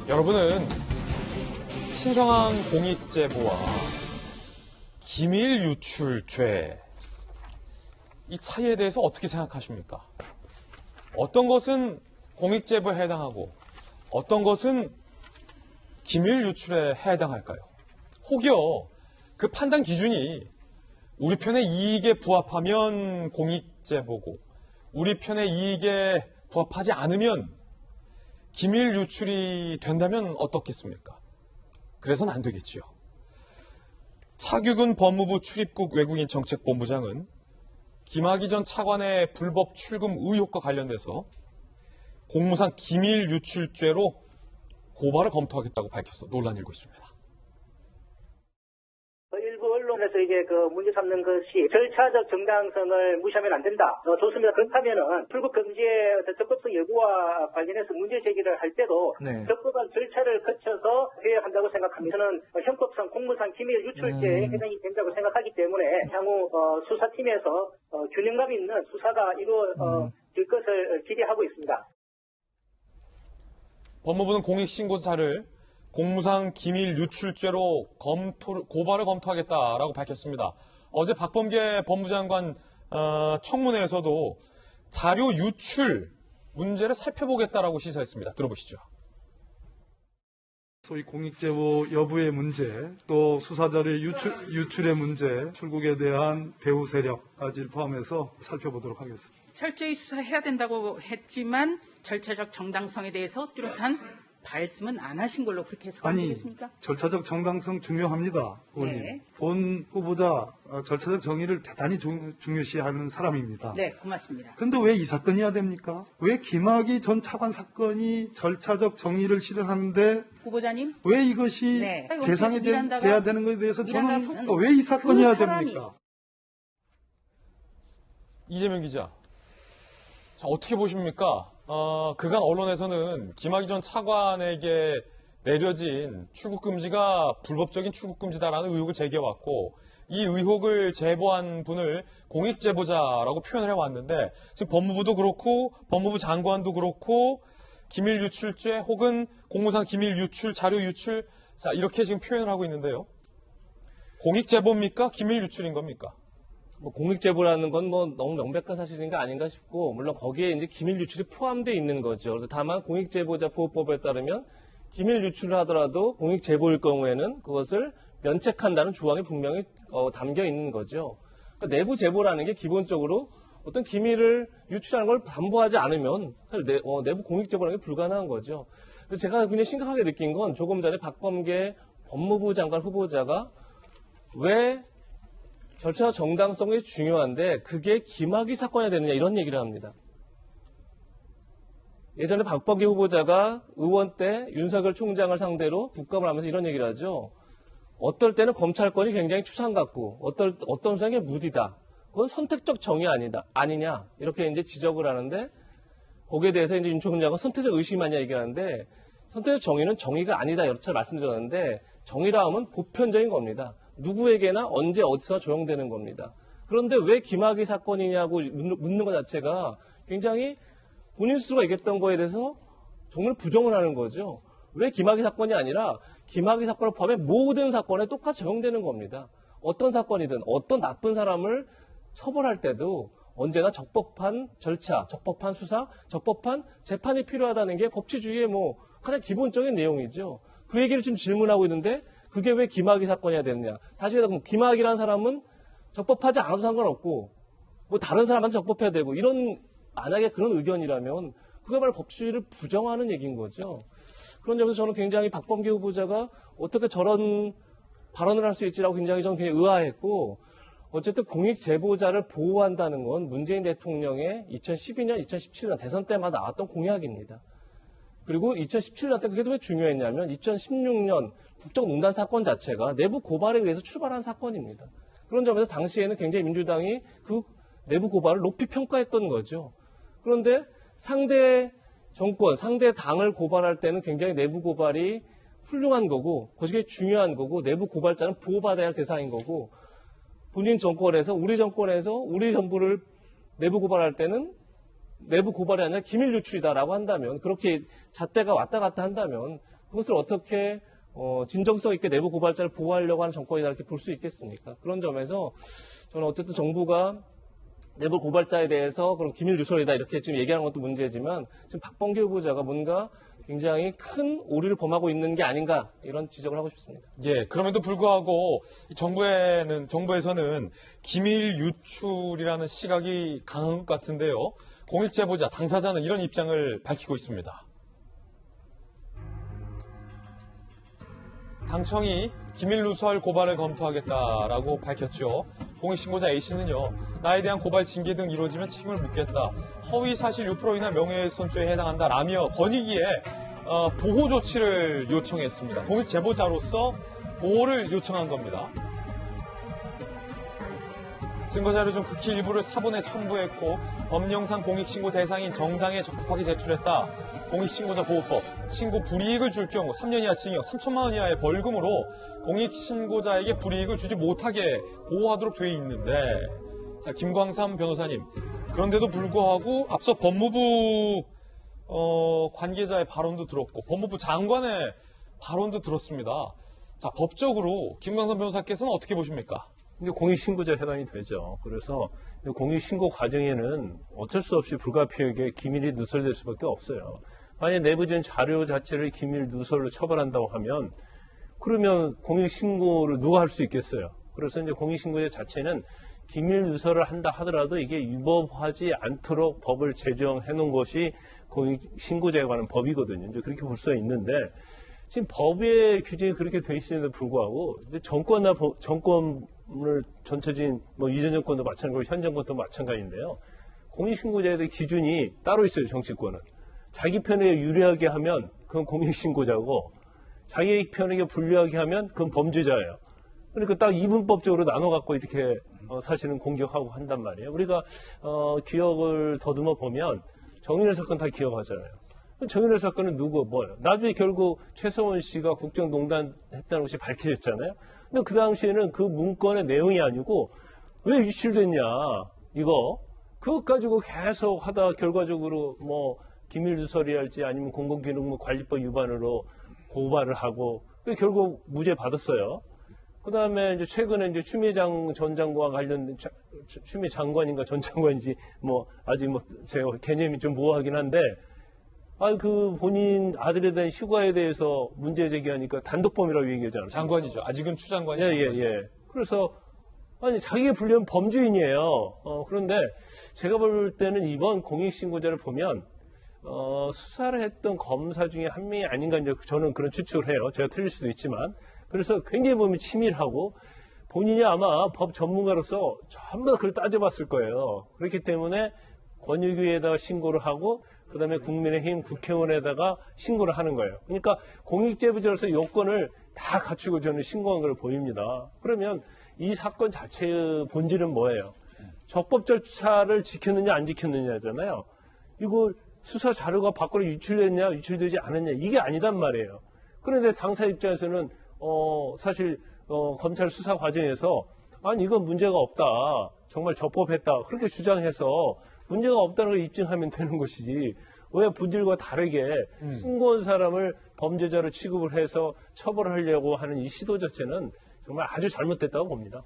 여러분은 신성한 공익제보와 기밀 유출죄 이 차이에 대해서 어떻게 생각하십니까? 어떤 것은 공익제보에 해당하고 어떤 것은 기밀 유출에 해당할까요? 혹여 그 판단 기준이 우리 편의 이익에 부합하면 공익제보고 우리 편의 이익에 부합하지 않으면 기밀 유출이 된다면 어떻겠습니까? 그래서는 안 되겠지요. 차규근 법무부 출입국 외국인 정책본부장은 김학의 전 차관의 불법 출금 의혹과 관련돼서 공무상 기밀 유출죄로 고발을 검토하겠다고 밝혀서 논란이 일고 있습니다. 일부 언론에서 이제 문제 삼는 것이 절차적 정당성을 무시하면 안 된다. 좋습니다. 그렇다면은 출국 금지의 적법성 여부와 관련해서 문제 제기를 할 때도 적법한 절차를 거쳐서 해야 한다고 생각합니다. 저는 형법상 공무상 기밀 유출죄에 해당이 된다고 생각하기 때문에 향후 수사팀에서 균형감 있는 수사가 이루어질 것을 기대하고 있습니다. 법무부는 공익신고자를 공무상 기밀 유출죄로 고발을 검토하겠다라고 밝혔습니다. 어제 박범계 법무장관 청문회에서도 자료 유출 문제를 살펴보겠다라고 시사했습니다. 들어보시죠. 소위 공익제보 여부의 문제, 또 수사자료 유출의 문제, 출국에 대한 배후 세력까지 포함해서 살펴보도록 하겠습니다. 철저히 수사해야 된다고 했지만 절차적 정당성에 대해서 뚜렷한 말씀은 안 하신 걸로 그렇게 해석하시겠습니까? 절차적 정당성 중요합니다. 네. 본 후보자 절차적 정의를 대단히 중요시하는 사람입니다. 네, 고맙습니다. 그런데 왜 이 사건이어야 됩니까? 왜 김학의 전 차관 사건이 절차적 정의를 실현하는데 후보자님? 왜 이것이 대상이 돼야 되는 것에 대해서 저는 왜 이 사건이어야 됩니까? 이재명 기자, 자, 어떻게 보십니까? 그간 언론에서는 김학의 전 차관에게 내려진 출국 금지가 불법적인 출국 금지다라는 의혹을 제기해왔고 이 의혹을 제보한 분을 공익제보자라고 표현을 해왔는데 지금 법무부도 그렇고 법무부 장관도 그렇고 기밀 유출죄 혹은 공무상 기밀 유출, 자료 유출 자 이렇게 지금 표현을 하고 있는데요. 공익제보입니까? 기밀 유출인 겁니까? 공익제보라는 건 너무 명백한 사실인 거 아닌가 싶고, 물론 거기에 이제 기밀 유출이 포함되어 있는 거죠. 그래서 다만 공익제보자 보호법에 따르면 기밀 유출을 하더라도 공익제보일 경우에는 그것을 면책한다는 조항이 분명히 담겨 있는 거죠. 그러니까 내부 제보라는 게 기본적으로 어떤 기밀을 유출하는 걸 담보하지 않으면 사실 내부 공익제보라는 게 불가능한 거죠. 그래서 제가 굉장히 심각하게 느낀 건 조금 전에 박범계 법무부 장관 후보자가 왜 절차 정당성이 중요한데 그게 김학의 사건이 되느냐 이런 얘기를 합니다. 예전에 박범계 후보자가 의원 때 윤석열 총장을 상대로 국감을 하면서 이런 얘기를 하죠. 어떨 때는 검찰권이 굉장히 추상 같고 어떤 수상의 무디다. 그건 선택적 정의 아니냐 이렇게 이제 지적을 하는데 거기에 대해서 이제 윤 총장은 선택적 의심 아니냐 얘기하는데 선택적 정의는 정의가 아니다 여러 차례 말씀드렸는데 정의라 하면 보편적인 겁니다. 누구에게나 언제 어디서 적용되는 겁니다. 그런데 왜 김학의 사건이냐고 묻는 것 자체가 굉장히 본인 스스로가 얘기했던 거에 대해서 정말 부정을 하는 거죠. 왜 김학의 사건이 아니라 김학의 사건을 포함해 모든 사건에 똑같이 적용되는 겁니다. 어떤 사건이든 어떤 나쁜 사람을 처벌할 때도 언제나 적법한 절차, 적법한 수사, 적법한 재판이 필요하다는 게 법치주의의 가장 기본적인 내용이죠. 그 얘기를 지금 질문하고 있는데 그게 왜 김학의 사건이어야 되느냐. 다시 말해서 김학이라는 사람은 적법하지 않아도 상관없고 다른 사람한테 적법해야 되고 만약에 그런 의견이라면 그야말로 법치주의를 부정하는 얘기인 거죠. 그런 점에서 저는 굉장히 박범계 후보자가 어떻게 저런 발언을 할 수 있지라고 굉장히 의아했고 어쨌든 공익제보자를 보호한다는 건 문재인 대통령의 2012년, 2017년 대선 때마다 나왔던 공약입니다. 그리고 2017년 때 그게 왜 중요했냐면 2016년 국정농단 사건 자체가 내부 고발에 의해서 출발한 사건입니다. 그런 점에서 당시에는 굉장히 민주당이 그 내부 고발을 높이 평가했던 거죠. 그런데 상대 정권, 상대 당을 고발할 때는 굉장히 내부 고발이 훌륭한 거고 그것이 중요한 거고 내부 고발자는 보호받아야 할 대상인 거고 본인 정권에서 우리 정권에서 우리 정부를 내부 고발할 때는 내부 고발이 아니라 기밀 유출이다라고 한다면 그렇게 잣대가 왔다 갔다 한다면 그것을 어떻게 진정성 있게 내부 고발자를 보호하려고 하는 정권이다 이렇게 볼 수 있겠습니까? 그런 점에서 저는 어쨌든 정부가 내부 고발자에 대해서 그럼 기밀 누설이다 이렇게 지금 얘기하는 것도 문제지만 지금 박범계 후보자가 뭔가 굉장히 큰 오류를 범하고 있는 게 아닌가 이런 지적을 하고 싶습니다. 예, 그럼에도 불구하고 정부에서는 기밀 유출이라는 시각이 강한 것 같은데요. 공익 제보자, 당사자는 이런 입장을 밝히고 있습니다. 당청이 기밀 누설 고발을 검토하겠다라고 밝혔죠. 공익신고자 A씨는요. 나에 대한 고발 징계 등 이루어지면 책임을 묻겠다. 허위사실 유포로 인한 명예훼손죄에 해당한다라며 권익위에 보호 조치를 요청했습니다. 공익 제보자로서 보호를 요청한 겁니다. 증거자료 중 극히 일부를 사본에 첨부했고 법령상 공익신고 대상인 정당에 적합하게 제출했다. 공익신고자 보호법, 신고 불이익을 줄 경우 3년 이하 징역 3천만 원 이하의 벌금으로 공익신고자에게 불이익을 주지 못하게 보호하도록 돼 있는데, 자, 김광삼 변호사님, 그런데도 불구하고 앞서 법무부 관계자의 발언도 들었고 법무부 장관의 발언도 들었습니다. 자, 법적으로 김광삼 변호사께서는 어떻게 보십니까? 근데 공익신고자 해당이 되죠. 그래서 공익신고 과정에는 어쩔 수 없이 불가피하게 기밀이 누설될 수밖에 없어요. 만약 내부적인 자료 자체를 기밀 누설로 처벌한다고 하면 그러면 공익신고를 누가 할 수 있겠어요. 그래서 이제 공익신고자 자체는 기밀 누설을 한다 하더라도 이게 위법하지 않도록 법을 제정해 놓은 것이 공익신고자에 관한 법이거든요. 이제 그렇게 볼 수가 있는데 지금 법의 규정이 그렇게 돼 있음에도 불구하고 이제 정권을 전체적인 이전 정권도 마찬가지고 현 정권도 마찬가지인데요. 공익신고자에 대한 기준이 따로 있어요. 정치권은. 자기 편에 유리하게 하면 그건 공익신고자고 자기 편에게 불리하게 하면 그건 범죄자예요. 그러니까 딱 이분법적으로 나눠갖고 이렇게 사실은 공격하고 한단 말이에요. 우리가 기억을 더듬어 보면 정인회 사건 다 기억하잖아요. 정인회 사건은 뭐예요? 나중에 결국 최성원 씨가 국정농단 했다는 것이 밝혀졌잖아요. 근데 그 당시에는 그 문건의 내용이 아니고 왜 유출됐냐 이거 그것 가지고 계속 하다 결과적으로 기밀누설이랄지 아니면 공공기능관리법 위반으로 고발을 하고 결국 무죄 받았어요. 그 다음에 이제 최근에 이제 추미애 전 장관과 관련된 추미애 장관인가 전 장관인지 아직 제가 개념이 좀 모호하긴 한데 그 본인 아들에 대한 휴가에 대해서 문제 제기하니까 단독범이라고 얘기하지 않았어요? 장관이죠. 아직은 추장관이. 예. 그래서 자기가 불리한 범죄인이에요. 그런데 제가 볼 때는 이번 공익신고자를 보면 수사를 했던 검사 중에 한 명이 아닌가 이제 저는 그런 추측을 해요. 제가 틀릴 수도 있지만. 그래서 굉장히 보면 치밀하고 본인이 아마 법 전문가로서 전부 다 그걸 따져봤을 거예요. 그렇기 때문에 권익위에다가 신고를 하고 그다음에 국민의힘 국회의원에다가 신고를 하는 거예요. 그러니까 공익제보자로서 요건을 다 갖추고 저는 신고한 걸 보입니다. 그러면 이 사건 자체의 본질은 뭐예요? 적법 절차를 지켰느냐 안 지켰느냐잖아요. 이거 수사 자료가 밖으로 유출됐냐 유출되지 않았냐 이게 아니단 말이에요. 그런데 당사 입장에서는 사실 검찰 수사 과정에서 이건 문제가 없다. 정말 적법했다. 그렇게 주장해서 문제가 없다는 걸 입증하면 되는 것이지 왜 본질과 다르게 신고한 사람을 범죄자로 취급을 해서 처벌하려고 하는 이 시도 자체는 정말 아주 잘못됐다고 봅니다.